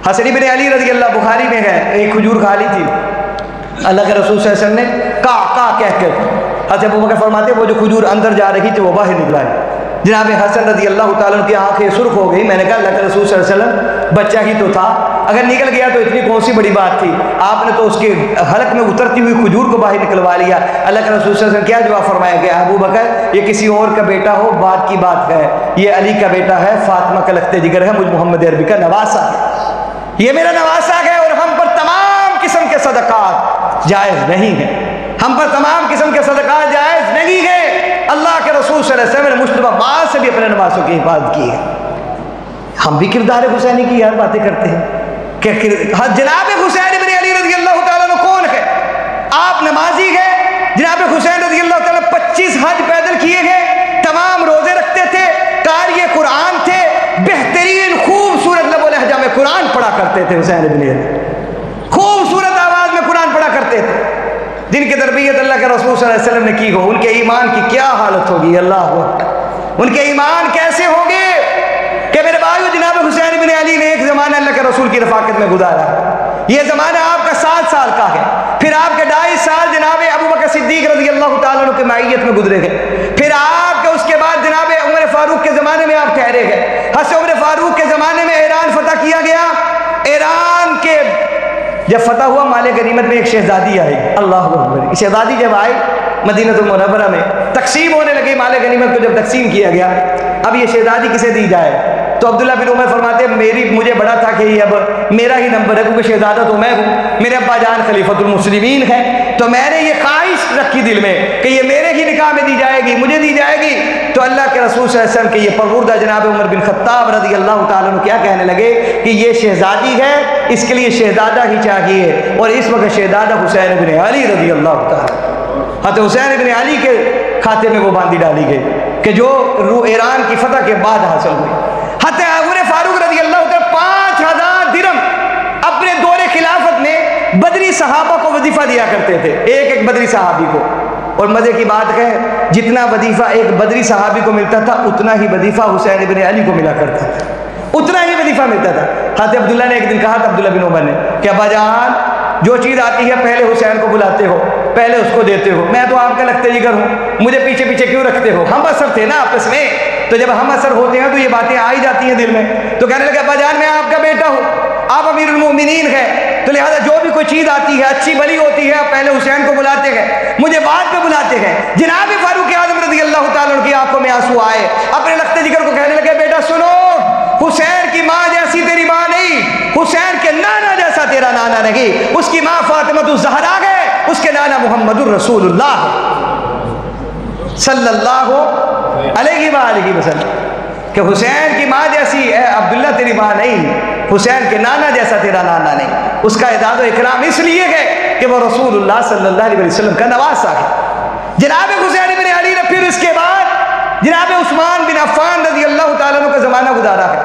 حسن ابن علی رضی اللہ بخاری میں ہے، ایک کھجور کھا لی تھی اللہ کے رسول صلی اللہ علیہ وسلم نے کا کہہ کر، حضرت ابوبکر فرماتے وہ جو کھجور اندر جا رہی تھی وہ باہر نکلا ہے۔ جناب حسن رضی اللہ تعالیٰ عنہ کی آنکھیں سرخ ہو گئی۔ میں نے کہا اللہ کے رسول صلی اللہ علیہ وسلم بچہ ہی تو تھا، اگر نکل گیا تو اتنی کون سی بڑی بات تھی، آپ نے تو اس کے حلق میں اترتی ہوئی کھجور کو باہر نکلوا لیا۔ اللہ کے رسول صلی اللہ علیہ وسلم کیا جواب فرمایا کہ ابو بکر یہ کسی اور کا بیٹا ہو بات کی بات ہے، یہ علی کا بیٹا ہے، فاطمہ کا لخت جگر ہے، مجھ محمد عربی کا نواسا ہے، یہ میرا نواسا ہے، اور ہم پر تمام قسم کے صدقات جائز نہیں ہیں، ہم پر تمام قسم کے صدقات جائز نہیں ہیں۔ اللہ کے رسول صلی اللہ علیہ وسلم نے مشتبہ مال سے بھی اپنے نواسوں کی حفاظت کی ہے۔ ہم بھی کردار حسینی کی یار باتیں کرتے ہیں کہ جناب حسین بن علی رضی اللہ تعالیٰ عنہ کون ہے؟ آپ نمازی ہیں، جناب حسین رضی اللہ تعالیٰ 25 حج پیدل کیے گئے، تمام روزے رکھتے تھے، قاری قرآن تھے، بہترین خوبصورت لب و لہجہ میں قرآن پڑھا کرتے تھے۔ حسین بن علی خوبصورت آواز میں قرآن پڑھا کرتے تھے، جن کی تربیت اللہ کے رسول صلی اللہ علیہ وسلم نے کی ہو، ان کے ایمان کی کیا حالت ہوگی، اللہ اکبر، ان کے ایمان کیسے ہوں گے کہ میرے بھائیو جناب حسین بن علی نے ایک زمانہ اللہ کے رسول کی رفاقت میں گزارا، یہ زمانہ آپ کا 7 سال کا ہے، پھر آپ کے 2.5 سال جناب ابوبکر صدیق رضی اللہ تعالیٰ عنہ کے معیت میں گزرے گئے، پھر آپ کے اس کے بعد جناب عمر فاروق کے زمانے میں آپ ٹھہرے گئے، حضرت عمر فاروق کے زمانے میں ایران فتح کیا گیا، ایران کے جب فتح ہوا مال غنیمت میں ایک شہزادی آئی، اللہ اکبر، شہزادی جب آئی مدینہ المنورہ میں تقسیم ہونے لگی، مال غنیمت کو جب تقسیم کیا گیا، اب یہ شہزادی کسے دی جائے؟ تو عبداللہ بن عمر فرماتے ہیں مجھے بڑا تھا کہ یہ اب میرا ہی نمبر ہے، کیونکہ شہزادہ تو میں ہوں، میرے ابا جان خلیفۃ المسلمین ہیں، تو میں نے یہ خواہش رکھی دل میں کہ یہ میرے ہی نکاح میں دی جائے گی، مجھے دی جائے گی۔ تو اللہ کے رسول صلی اللہ علیہ وسلم کے یہ پروردہ جناب عمر بن خطاب رضی اللہ تعالیٰ عنہ کیا کہنے لگے کہ یہ شہزادی ہے، اس کے لیے شہزادہ ہی چاہیے، اور اس وقت شہزادہ حسین بن علی رضی اللہ تعالیٰ حضرت حسین بن علی کے کھاتے میں وہ باندھی ڈالی گئی کہ جو ایران کی فتح کے بعد حاصل ہوئی۔ حضرت عمر فاروق رضی اللہ تعالیٰ 5000 درہم اپنے دور خلافت میں بدری صحابہ کو وظیفہ دیا کرتے تھے، ایک بدری صحابی کو، اور مزے کی بات ہے جتنا وظیفہ ایک بدری صحابی کو ملتا تھا اتنا ہی وظیفہ حسین بن علی کو ملا کرتا تھا، اتنا ہی وظیفہ ملتا تھا۔ حضرت عبداللہ نے ایک دن کہا تھا عبداللہ بن عمر نے کہ ابا جان جو چیز آتی ہے پہلے حسین کو بلاتے ہو، پہلے اس کو دیتے ہو، میں تو آپ کا لخت جگر ہوں، مجھے پیچھے پیچھے کیوں رکھتے ہو؟ ہم اثر تھے نا آپس میں، تو جب ہم اثر ہوتے ہیں تو یہ باتیں آ ہی جاتی ہیں دل میں۔ تو کہنے لگے ابا جان میں آپ کا بیٹا ہوں، آپ امیر المومنین ہیں، تو لہذا جو بھی کوئی چیز آتی ہے اچھی بھلی ہوتی ہے آپ پہلے حسین کو بلاتے ہیں، مجھے بعد میں بلاتے ہیں۔ جناب فاروق اعظم رضی اللہ تعالیٰ عنہ کی آنکھوں میں آنسو آئے، اپنے لخت جگر کو کہنے لگے بیٹا سنو، حسین کی ماں جیسی تیری ماں نہیں، حسین کے نانا جیسا تیرا نانا نہیں، اس کی ماں فاطمہ الزہرا ہے، اس کے نانا محمد الرسول اللہ صلی اللہ علیہ وآلہ وسلم، کہ حسین کی ماں جیسی اے عبداللہ تیری ماں نہیں، حسین کے نانا جیسا تیرا نانا نہیں۔ اس کا اعزاز و اکرام اس لیے ہے کہ وہ رسول اللہ صلی اللہ علیہ وسلم کا نواسا ہے۔ جناب حسین بن علی نے پھر اس کے بعد جناب عثمان بن عفان رضی اللہ تعالیٰ عنہ کا زمانہ گزارا ہے،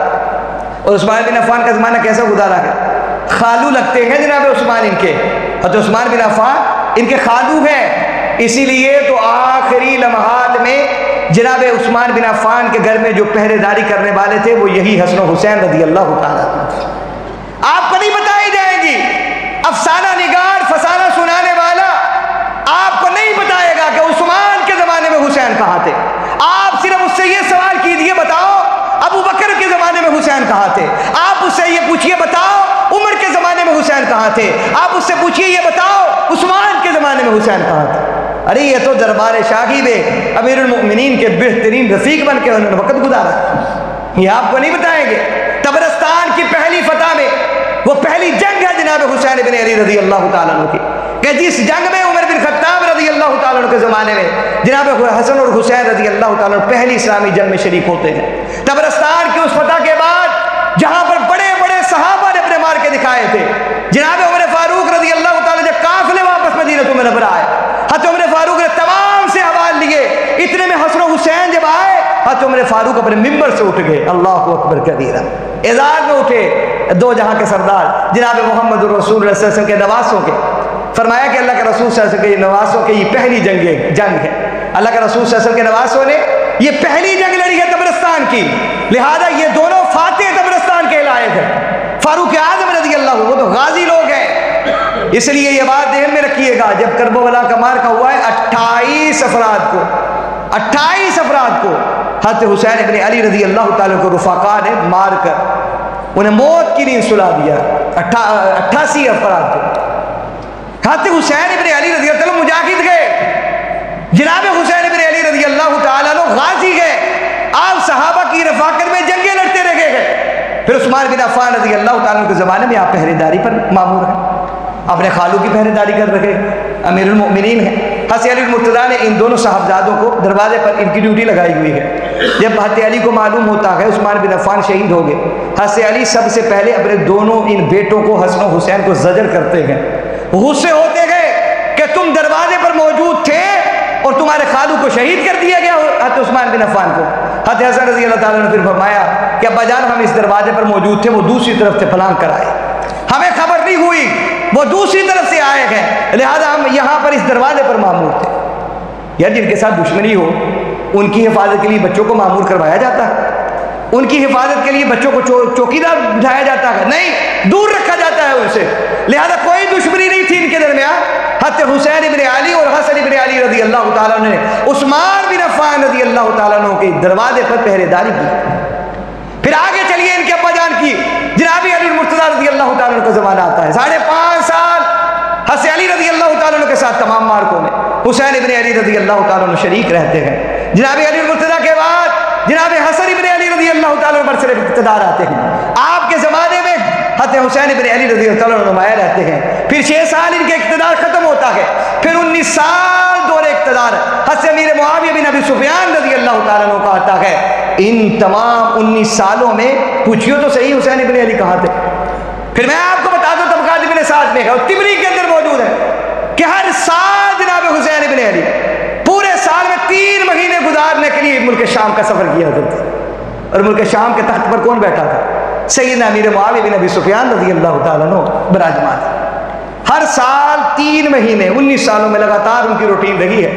اور عثمان بن عفان کا زمانہ کیسا گزارا ہے؟ خالو لگتے ہیں جناب عثمان ان کے، حضرت عثمان بن عفان ان کے خالو ہیں، اسی لیے تو آخری لمحات میں جناب عثمان بن عفان کے گھر میں جو پہرے داری کرنے والے تھے وہ یہی حسن و حسین رضی اللہ تعالیٰ عنہ۔ آپ کو نہیں بتائی جائے گی، افسانہ نگار فسانہ سنانے والا آپ کو نہیں بتائے گا کہ عثمان کے زمانے میں حسین کہاں تھے۔ آپ صرف اس سے یہ سوال کیجئے بتاؤ ابو بکر کے زمانے میں حسین کہاں تھے، آپ اس سے یہ پوچھئے بتاؤ عمر کے زمانے میں حسین کہاں تھے، آپ اس سے پوچھئے یہ بتاؤ عثمان کے زمانے میں حسین کہاں تھے۔ ارے یہ تو دربار شاہی میں امیر المؤمنین کے بہترین رفیق بن کے انہوں نے وقت گزارا، یہ آپ کو نہیں بتائیں گے۔ طبرستان کی پہلی فتح میں وہ پہلی جنگ ہے جناب حسین بن علی رضی اللہ تعالیٰ عنہ کی، کہ جس جنگ میں عمر بن خطاب رضی اللہ تعالیٰ عنہ کے زمانے میں جناب حسن اور حسین رضی اللہ تعالیٰ عنہ پہلی اسلامی جنگ میں شریک ہوتے ہیں۔ طبرستان کی اس فتح کے بعد جہاں پر بڑے بڑے صحابہ نے اپنے مار کے دکھائے تھے، جناب عمر فاروق رضی اللہ تعالیٰ جب قافلے واپس مدینہ منورہ آئے، حضرت عمر فاروق نے تمام سے حوال لیے، اتنے میں حسن و حسین جب آئے حضرت عمر فاروق اپنے ممبر سے اٹھ گئے، اللہ اکبر کبیرہ، اعزاز میں اٹھے دو جہاں کے سردار جناب محمد الرسول اللہ صلی اللہ علیہ وسلم کے نواسوں کے، فرمایا کہ اللہ کے رسول صلی اللہ علیہ وسلم کے نواسوں کے یہ پہلی جنگ ہے، اللہ کے رسول صلی اللہ علیہ وسلم کے نواسوں نے یہ پہلی جنگ لڑی ہے طبرستان کی، لہذا یہ دونوں فاتح طبرستان کے لائق ہیں۔ فاروق اعظم غازی لوگ ہیں، اس لیے یہ بات ذہن میں رکھیے گا، جب کربلا کا مارکا ہوا ہے 28 افراد کو حضرت حسین ابن علی رضی اللہ تعالیٰ کو رفاقا نے مار کر انہیں موت کی نیند سلا دیا، 88 افراد کو۔ حضرت حسین ابن علی رضی اللہ تعالیٰ مجاہد گئے، جناب حسین ابن علی رضی اللہ تعالیٰ غازی گئے، آپ صحابہ کی رفاقت میں جنگیں لڑتے رہے گئے۔ پھر عثمان بن عفان رضی اللہ تعالیٰ کے زمانے میں آپ پہرے داری پر معمور ہیں، اپنے خالوں کی پہرے داری کر رہے، امیر المؤمنین ہیں۔ حضرت علی المرتضیٰ نے ان دونوں صاحبزادوں کو دروازے پر ان کی ڈیوٹی لگائی ہوئی ہے۔ جب حضرت علی کو معلوم ہوتا ہے عثمان بن عفان شہید ہو گئے، حضرت علی سب سے پہلے اپنے دونوں ان بیٹوں کو حسن و حسین کو زجر کرتے گئے، غصے ہوتے گئے کہ تم دروازے پر موجود تھے اور تمہارے خالو کو شہید کر دیا گیا حضرت عثمان بن عفان کو۔ حضرت حسن رضی اللہ تعالیٰ نے پھر فرمایا کہ ابا جان ہم اس دروازے پر موجود تھے، وہ دوسری طرف سے پھلانگ کر آئے، ہمیں خبر نہیں ہوئی، وہ دوسری طرف سے آئے گئے، لہذا ہم یہاں پر اس دروازے پر معمور تھے۔ یار جن کے ساتھ دشمنی ہو ان کی حفاظت کے لیے بچوں کو معمور کروایا جاتا ہے، ان کی حفاظت کے لیے بچوں کو چوکیدار بٹھایا جاتا ہے؟ نہیں، دور رکھا جاتا ہے ان سے۔ لہذا کوئی دشمنی نہیں تھی ان کے درمیان۔ حضرت حسین ابن علی اور حسن ابن علی رضی اللہ تعالیٰ نے عثمان بن عفان رضی اللہ تعالیٰ کے دروازے پر پہرے داری کی۔ پھر آگے چلیے ان کے ابا جان کی، جناب علی المرتضیٰ رضی اللہ تعالیٰ کا زمانہ آتا ہے، 5.5 سال حضرت علی رضی اللہ تعالیٰ کے ساتھ تمام مارکوں میں حسین ابن علی رضی اللہ تعالیٰ شریک رہتے ہیں۔ جناب علی المرتضیٰ کے بعد جناب حسن ابن علی رضی اللہ تعالیٰ برسر اقتدار آتے ہیں، آپ کے زمانے میں حضرت حسین ابن علی رضی اللہ تعالیٰ نمایاں رہتے ہیں۔ پھر 6 سال ان کے اقتدار ختم ہوتا ہے، پھر 19 سال دور اقتدار حضرت امیر معاویہ بن ابی سفیان رضی اللہ تعالیٰ کا آتا ہے۔ ان تمام 19 سالوں میں پوچھیو تو صحیح حسین ابن علی کہاں تھے؟ پھر میں آپ کو بتا دوں طبقات ابن سعد میں ہے اور تبری کے اندر موجود ہے کہ ہر سال جناب حسین ابن علی پورے سال میں 3 مہینے گزارنے کے لیے ملک شام کا سفر کیا کرتے تھے، اور ملک شام کے تخت پر کون بیٹھا تھا؟ سیدنا امیر معاویہ بن ابی سفیان رضی اللہ تعالیٰ عنہ براجمان تھے۔ ہر سال 3 مہینے 19 سالوں میں لگاتار ان کی روٹین رہی ہے،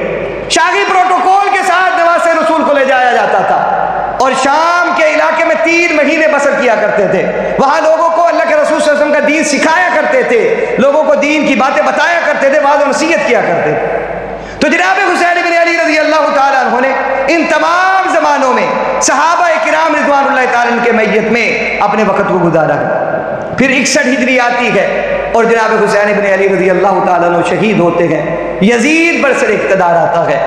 شاہی پروٹوکول کے ساتھ نواز رسول کو لے جایا جاتا تھا اور شام کے علاقے میں 3 مہینے بسر کیا کرتے تھے، وہاں لوگوں کو اللہ کے رسول صلی اللہ علیہ وسلم کا دین سکھایا کرتے تھے، لوگوں کو دین کی باتیں بتایا کرتے تھے، وعظ و نصیحت کیا کرتے تھے۔ تو جناب حسین بن علی رضی اللہ تعالیٰ عنہ نے ان تمام زمانوں میں صحابہ کرام رضوان اللہ تعالیٰ عنہ کے میت میں اپنے وقت کو گزارا ہے۔ پھر 61 ہجری آتی ہے اور جناب حسین بن علی رضی اللہ تعالیٰ عنہ شہید ہوتے ہیں، یزید برسر اقتدار آتا ہے۔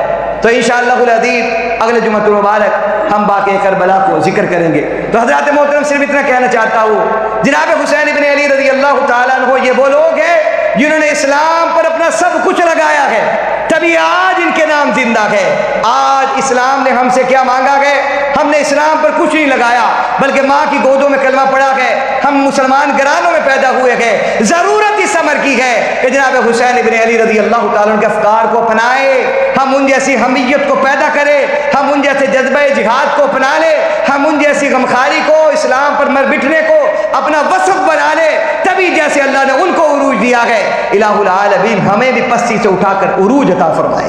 تو انشاءاللہ العزیز اگلے جمعہ المبارک ہم باقی کربلا کو ذکر کریں گے۔ تو حضرات محترم صرف اتنا کہنا چاہتا ہوں، جناب حسین بن علی رضی اللہ تعالیٰ عنہ یہ وہ لوگ ہیں جنہوں نے اسلام پر اپنا سب کچھ لگایا ہے، تبھی آج ان کے نام زندہ ہے۔ آج اسلام نے ہم سے کیا مانگا ہے؟ ہم نے اسلام پر کچھ نہیں لگایا، بلکہ ماں کی گودوں میں کلمہ پڑھا ہے، ہم مسلمان گھرانوں میں پیدا ہوئے ہیں۔ ضرورت اس امر کی ہے کہ جناب حسین ابن علی رضی اللہ تعالیٰ عنہ کے افکار کو اپنائے، ہم ان جیسی حمیت کو پیدا کریں، ہم ان جیسے جذبہ جہاد کو اپنا لیں، ہم ان جیسی غمخاری کو، اسلام پر مر بٹھنے کو اپنا وصف بنا لیں، تبھی جیسے اللہ نے ان کو عروج دیا ہے، الہ العالمین ہمیں بھی پستی سے اٹھا کر عروج عطا فرمائے۔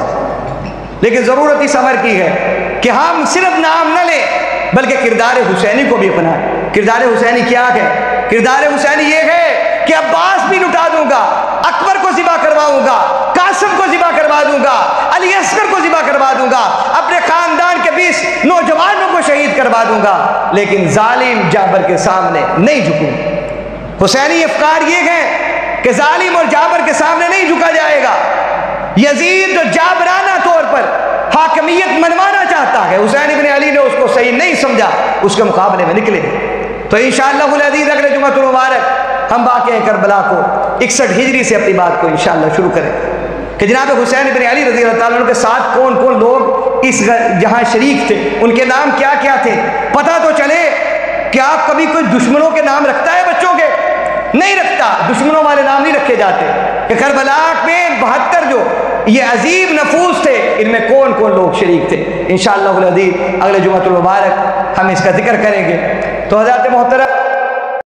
لیکن ضرورت اس امر کی ہے کہ ہم صرف نام نہ لیں بلکہ کردار حسینی کو بھی اپنائیں۔ کردار حسینی کیا ہے؟ کردار حسینی یہ ہے کہ عباس بھی لٹا دوں گا، اکبر کو ذبح کرواؤں گا، قاسم کو ذبح کروا دوں گا، علی اصغر کو ذبح کروا دوں گا، اپنے خاندان کے 20 نوجوانوں کو شہید کروا دوں گا، لیکن ظالم جابر کے سامنے نہیں جھکوں۔ حسینی افکار یہ ہیں کہ ظالم اور جابر کے سامنے نہیں جھکا جائے گا۔ یزید جو جابرانہ طور پر حاکمیت منوانا چاہتا ہے، حسین ابن علی نے اس کو صحیح نہیں سمجھا، اس کے مقابلے میں نکلے۔ تو انشاءاللہ العزیز اگلے جمعہ المبارک ہم واقعہ کربلا کو 61 ہجری سے اپنی بات کو انشاءاللہ شروع کریں کہ جناب حسین ابن علی رضی اللہ تعالیٰ عنہ کے ساتھ کون کون لوگ اس جہاں شریک تھے، ان کے نام کیا کیا تھے، پتہ تو چلے۔ کیا کبھی کوئی دشمنوں کے نام رکھتا ہے بچوں کے؟ نہیں رکھتا، دشمنوں والے نام نہیں رکھے جاتے کہ کربلا میں 72 جو یہ عظیم نفوس تھے، ان میں کون کون لوگ شریک تھے۔ انشاءاللہ العزیز اگلے جمعہ المبارک ہم اس کا ذکر کریں گے۔ تو حضرات محترم